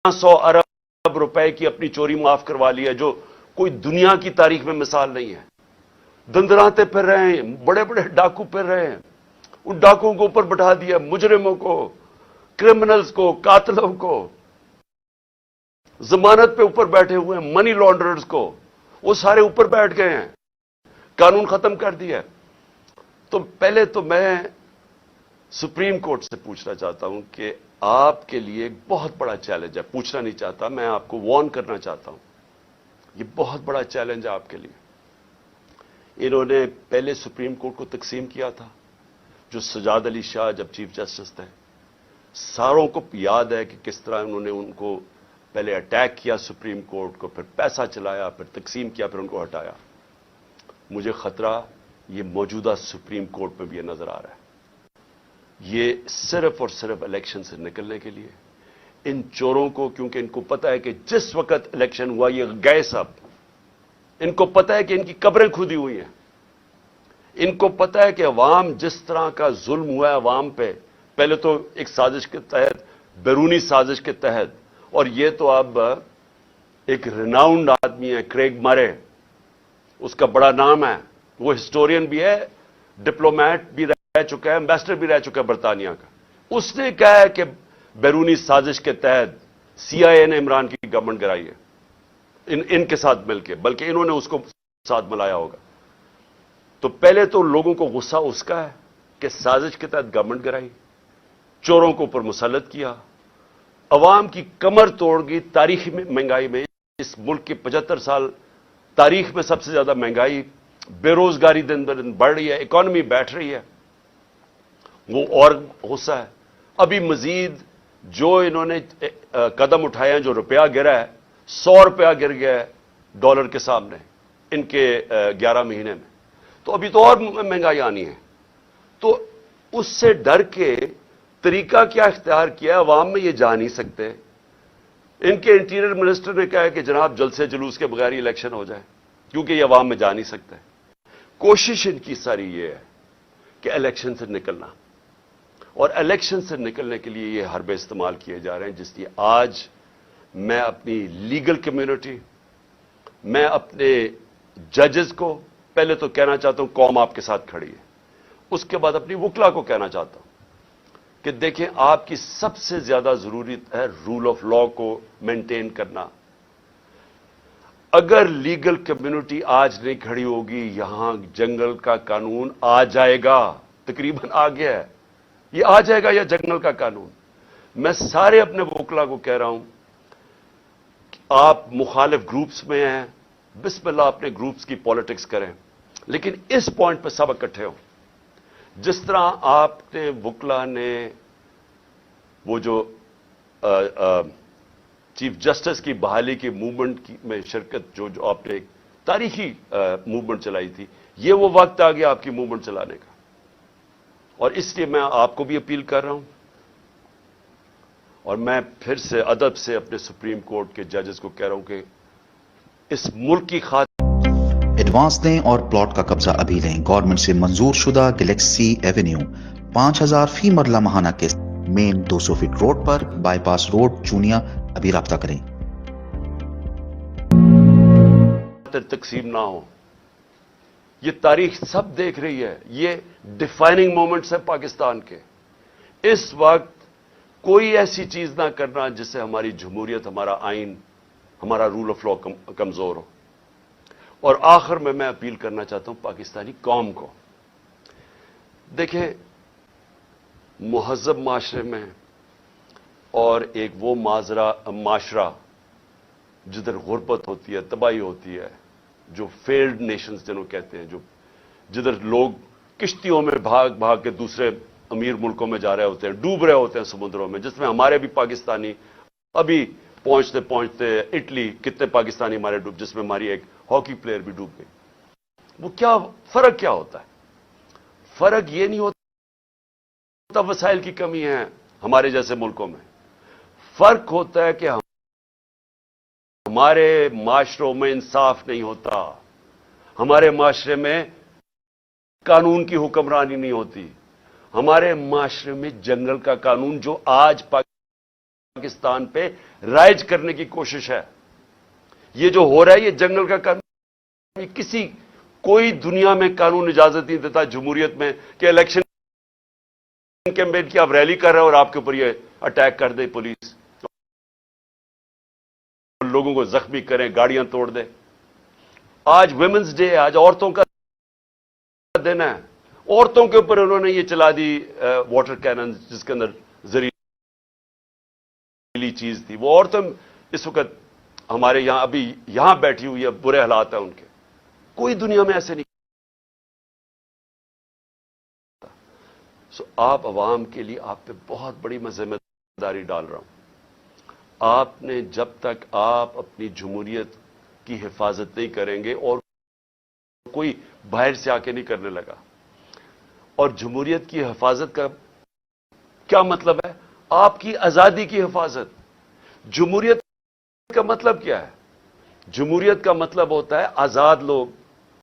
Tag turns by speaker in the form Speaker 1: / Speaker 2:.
Speaker 1: 100 अरब रुपए की अपनी चोरी माफ करवा ली है, जो कोई दुनिया की तारीख में मिसाल नहीं है। दंदराते फिर रहे हैं, बड़े बड़े डाकू फिर रहे हैं, उन डाकुओं को ऊपर बैठा दिया, मुजरिमों को, क्रिमिनल्स को, कातिलों को, जमानत पे ऊपर बैठे हुए हैं, मनी लॉन्ड्रर्स को, वो सारे ऊपर बैठ गए हैं, कानून खत्म कर दिया। तो पहले तो मैं सुप्रीम कोर्ट से पूछना चाहता हूं कि आपके लिए एक बहुत बड़ा चैलेंज है, पूछना नहीं चाहता, मैं आपको वार्न करना चाहता हूं, ये बहुत बड़ा चैलेंज है आपके लिए। इन्होंने पहले सुप्रीम कोर्ट को तकसीम किया था, जो सजाद अली शाह जब चीफ जस्टिस थे, सारों को याद है कि किस तरह उन्होंने उनको पहले अटैक किया सुप्रीम कोर्ट को, फिर पैसा चलाया, फिर तकसीम किया, फिर उनको हटाया। मुझे खतरा ये मौजूदा सुप्रीम कोर्ट में भी ये नजर आ रहा है। ये सिर्फ और सिर्फ इलेक्शन से निकलने के लिए इन चोरों को, क्योंकि इनको पता है कि जिस वक्त इलेक्शन हुआ ये गए सब, इनको पता है कि इनकी कब्रें खुदी हुई हैं, इनको पता है कि अवाम जिस तरह का जुल्म हुआ है अवाम पे, पहले तो एक साजिश के तहत, बैरूनी साजिश के तहत, और ये तो अब एक रिनाउंड आदमी है क्रेग मरे, उसका बड़ा नाम है, वो हिस्टोरियन भी है, डिप्लोमेट भी रह चुका है, एम्बेसडर भी रह चुका है बरतानिया का। उसने कहा है कि बैरूनी साजिश के तहत सीआईए ने इमरान की गवर्नमेंट गिराई है इनके साथ मिलकर, बल्कि इन्होंने उसको साथ मिलाया होगा। तो पहले तो लोगों को गुस्सा उसका है कि साजिश के तहत गवर्नमेंट गिराई, चोरों को ऊपर मुसल्लत किया, अवाम की कमर तोड़ गई। तारीखी में महंगाई में, इस मुल्क के 75 साल तारीख में सबसे ज्यादा महंगाई, बेरोजगारी दिन ब दिन बढ़ रही है, इकॉनमी बैठ रही है, वो और गुस्सा है। अभी मजीद जो इन्होंने कदम उठाए हैं, जो रुपया गिरा है, 100 रुपया गिर गया है डॉलर के सामने इनके 11 महीने में, तो अभी तो और महंगाई आनी है। तो उससे डर के तरीका क्या इख्तियार किया है, अवाम में ये जा नहीं सकते। इनके इंटीरियर मिनिस्टर ने कहा है कि जनाब जल्द से जुलूस के बगैर इलेक्शन हो जाए, क्योंकि ये अवाम में जा नहीं सकते। कोशिश इनकी सारी ये है कि इलेक्शन से निकलना, और इलेक्शन से निकलने के लिए ये हरबे इस्तेमाल किए जा रहे हैं, जिसलिए आज मैं अपनी लीगल कम्युनिटी, मैं अपने जजेस को पहले तो कहना चाहता हूं कौम आपके साथ खड़ी है, उसके बाद अपनी वकला को कहना चाहता हूं कि देखें आपकी सबसे ज्यादा जरूरत है रूल ऑफ लॉ को मेंटेन करना। अगर लीगल कम्युनिटी आज नहीं खड़ी होगी, यहां जंगल का कानून आ जाएगा, तकरीबन आ गया है, ये आ जाएगा या जंगल का कानून। मैं सारे अपने वकला को कह रहा हूं कि आप मुखालिफ ग्रुप्स में हैं, बिस्मिल्लाह अपने ग्रुप्स की पॉलिटिक्स करें, लेकिन इस पॉइंट पर सब इकट्ठे हो। जिस तरह आपने वकला ने वो जो चीफ जस्टिस की बहाली की मूवमेंट में शिरकत, जो आपने एक तारीखी मूवमेंट चलाई थी, ये वो वक्त आ गया आपकी मूवमेंट चलाने का। और इसलिए मैं आपको भी अपील कर रहा हूं, और मैं फिर से अदब से अपने सुप्रीम कोर्ट के जजेस को कह रहा हूं कि इस मुल्क की खातिर
Speaker 2: एडवांस दें और प्लॉट का कब्जा अभी लें। गवर्नमेंट से मंजूर शुदा गैलेक्सी एवेन्यू 5000 फी मरला महाना के मेन 200 फीट रोड पर, बाईपास रोड, चूनिया। अभी राब्ता करें।
Speaker 1: तकसीम ना हो, ये तारीख सब देख रही है, ये डिफाइनिंग मोमेंट्स है पाकिस्तान के। इस वक्त कोई ऐसी चीज ना करना जिससे हमारी जमहूरियत, हमारा आइन, हमारा रूल ऑफ लॉ कमजोर हो। और आखिर में मैं अपील करना चाहता हूं पाकिस्तानी कौम को, देखें मुहज़्ज़ब माशरे में और एक वो माशरा जिधर गुर्बत होती है, तबाही होती है, जो फेल्ड नेशंस जिन्हों कहते हैं, जो जिधर लोग किश्तियों में भाग भाग के दूसरे अमीर मुल्कों में जा रहे होते हैं, डूब रहे होते हैं समुद्रों में, जिसमें हमारे भी पाकिस्तानी अभी पहुंचते पहुंचते इटली, कितने पाकिस्तानी हमारे डूब, जिसमें हमारी एक हॉकी प्लेयर भी डूब गई। वो क्या फर्क क्या होता है? फर्क ये नहीं होता वसाइल की कमी है हमारे जैसे मुल्कों में, फर्क होता है कि हमारे माशरों में इंसाफ नहीं होता, हमारे माशरे में कानून की हुक्मरानी नहीं होती, हमारे माशरे में जंगल का कानून जो आज پاکستان پہ رائج کرنے کی کوشش ہے. یہ جو ہو رہا ہے یہ جنگل کا قانون, کوئی دنیا میں قانون اجازت نہیں دیتا جمہوریت میں کہ الیکشن کیمپین کی آپ ریلی کر رہے ہیں اور آپ کے اوپر یہ اٹیک کر دے پولیس, لوگوں کو زخمی کریں, گاڑیاں توڑ دیں. آج ویمنز ڈے ہے, آج عورتوں کا دن ہے. عورتوں کے اوپر انہوں نے یہ چلا دی واٹر کینن, جس کے اندر زہریلی چیز تھی. وہ عورتیں اس وقت ہمارے یہاں ابھی یہاں بیٹھی ہوئی ہے, برے حالات ہیں ان کے. کوئی دنیا میں ایسے نہیں. آپ عوام کے لیے آپ پہ بہت بڑی میں ذمہ داری ڈال رہا ہوں. آپ نے جب تک آپ اپنی جمہوریت کی حفاظت نہیں کریں گے, اور کوئی باہر سے آ کے نہیں کرنے لگا, اور جمہوریت کی حفاظت کا کیا مطلب ہے؟ آپ کی آزادی کی حفاظت. جمہوریت کا مطلب کیا ہے؟ جمہوریت کا مطلب ہوتا ہے آزاد لوگ